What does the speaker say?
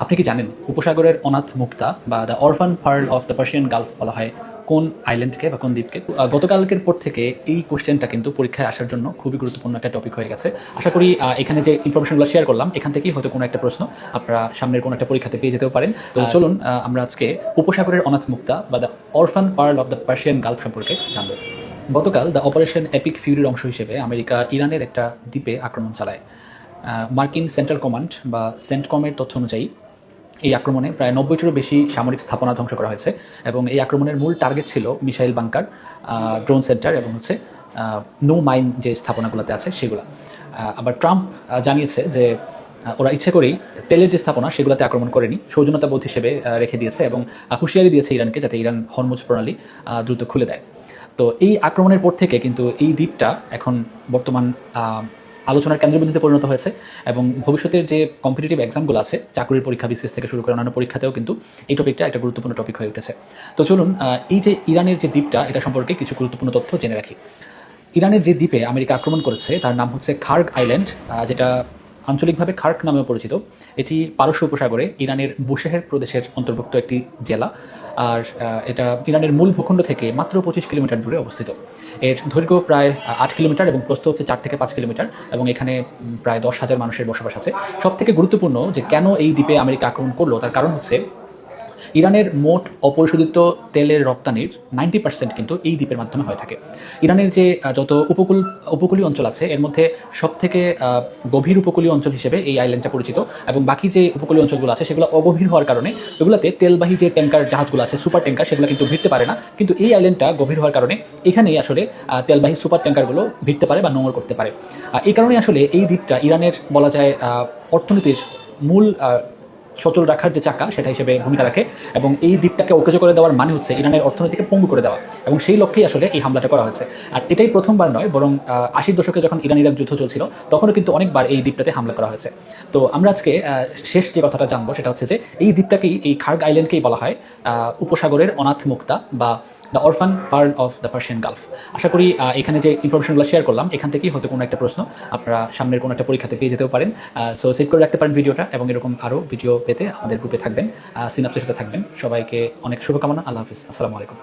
আপনি কি জানেন উপসাগরের অনাথ মুক্তা বা the orphan pearl of the Persian gulf বলা হয় কোন আইল্যান্ডকে বা কোন দ্বীপকে? গতকালকের পর থেকে এই কোশ্চেনটা কিন্তু পরীক্ষায় আসার জন্য খুবই গুরুত্বপূর্ণ একটা টপিক হয়ে গেছে। আশা করি এখানে যে ইনফরমেশনগুলো শেয়ার করলাম এখান থেকেই হয়তো কোনো একটা প্রশ্ন আপনারা সামনের কোনো একটা পরীক্ষাতে পেয়ে যেতেও পারেন। তো চলুন আমরা আজকে উপসাগরের অনাথ মুক্তা বা the orphan pearl of the Persian gulf সম্পর্কে জানব। গতকাল দ্য অপারেশন এপিক ফিউরির অংশ হিসেবে আমেরিকা ইরানের একটা দ্বীপে আক্রমণ চালায়। মার্কিন সেন্ট্রাল কমান্ড বা সেন্টকমের তথ্য অনুযায়ী এই আক্রমণে প্রায় 90টিরও বেশি সামরিক স্থাপনা ধ্বংস করা হয়েছে এবং এই আক্রমণের মূল টার্গেট ছিল মিসাইল বাংকার, ড্রোন সেন্টার এবং নো মাইন যে স্থাপনাগুলোতে আছে সেগুলো। আবার ট্রাম্প জানিয়েছে যে ওরা ইচ্ছে করেই তেলের যে স্থাপনা সেগুলোতে আক্রমণ করেনি, সৌজন্যতাবোধ হিসেবে রেখে দিয়েছে এবং হুঁশিয়ারি দিয়েছে ইরানকে যাতে ইরান হরমুজ প্রণালী দ্রুত খুলে দেয়। তো এই আক্রমণের পর থেকে কিন্তু এই দ্বীপটা এখন বর্তমান আলোচনার কেন্দ্রবিন্দুতে পরিণত হয়েছে এবং ভবিষ্যতের যে কম্পিটিটিভ এক্সামগুলো আছে, চাকরির পরীক্ষা বিসিএস থেকে শুরু করে অন্যান্য পরীক্ষাতেও কিন্তু এই টপিকটা একটা গুরুত্বপূর্ণ টপিক হয়ে উঠেছে। তো চলুন এই যে ইরানের যে দ্বীপটা এটা সম্পর্কে কিছু গুরুত্বপূর্ণ তথ্য জেনে রাখি। ইরানের যে দ্বীপে আমেরিকা আক্রমণ করেছে তার নাম হচ্ছে খার্গ আইল্যান্ড, যেটা আঞ্চলিকভাবে খার্ক নামেও পরিচিত। এটি পারস্য উপসাগরে ইরানের বুশেহের প্রদেশের অন্তর্ভুক্ত একটি জেলা। আর এটা ইরানের মূল ভূখণ্ড থেকে মাত্র 25 কিলোমিটার দূরে অবস্থিত। এর দৈর্ঘ্য প্রায় 8 কিলোমিটার এবং প্রস্থ হচ্ছে 4 থেকে 5 কিলোমিটার এবং এখানে প্রায় 10,000 মানুষের বসবাস আছে। সবথেকে গুরুত্বপূর্ণ যে কেন এই দ্বীপে আমেরিকা আক্রমণ করলো তার কারণ হচ্ছে ইরানের মোট অপরিশোধিত তেলের রপ্তানির 90% কিন্তু এই দ্বীপের মাধ্যমে হয়ে থাকে। ইরানের যে যত উপকূলীয় অঞ্চল আছে এর মধ্যে সবথেকে গভীর উপকূলীয় অঞ্চল হিসেবে এই আইল্যান্ডটা পরিচিত এবং বাকি যে উপকূলীয় অঞ্চলগুলো আছে সেগুলো অগভীর হওয়ার কারণে এগুলোতে তেলবাহী যে ট্যাঙ্কার জাহাজগুলো আছে, সুপার ট্যাঙ্কার, সেগুলো কিন্তু ভিড়তে পারে না। কিন্তু এই আইল্যান্ডটা গভীর হওয়ার কারণে এখানেই আসলে তেলবাহী সুপার ট্যাঙ্কারগুলো ভিড়তে পারে বা নোঙর করতে পারে। এই কারণে আসলে এই দ্বীপটা ইরানের বলা যায় অর্থনীতির মূল সচল রাখার যে চাকা সেটা হিসেবে ভূমিকা রাখে এবং এই দ্বীপটাকে অকেজো করে দেওয়ার মানে হচ্ছে ইরানের অর্থনীতিকে পঙ্গু করে দেওয়া এবং সেই লক্ষ্যেই আসলে এই হামলাটা করা হয়েছে। আর এটাই প্রথমবার নয়, বরং 80-র দশকে যখন ইরান ইরাক যুদ্ধ চলছিল তখনও কিন্তু অনেকবার এই দ্বীপটাতে হামলা করা হয়েছে। তো আমরা আজকে শেষ যে কথাটা জানবো সেটা হচ্ছে যে এই দ্বীপটাকেই, এই খার্গ আইল্যান্ডকেই বলা হয় উপসাগরের অনাথ মুক্তা বা the orphan pearl of the Persian gulf. আশা করি এখানে যে ইনফরমেশনগুলো শেয়ার করলাম এখান থেকেই হয়তো কোনো একটা প্রশ্ন আপনারা সামনের কোনো একটা পরীক্ষাতে পেয়ে যেতেও পারেন। সো সেভ করে রাখতে পারেন ভিডিওটা এবং এরকম আরও ভিডিও পেতে আমাদের গ্রুপে থাকবেন, সিনাপসের সাথে থাকবেন। সবাইকে অনেক শুভকামনা। আল্লাহ হাফিজ। আসসালামু আলাইকুম।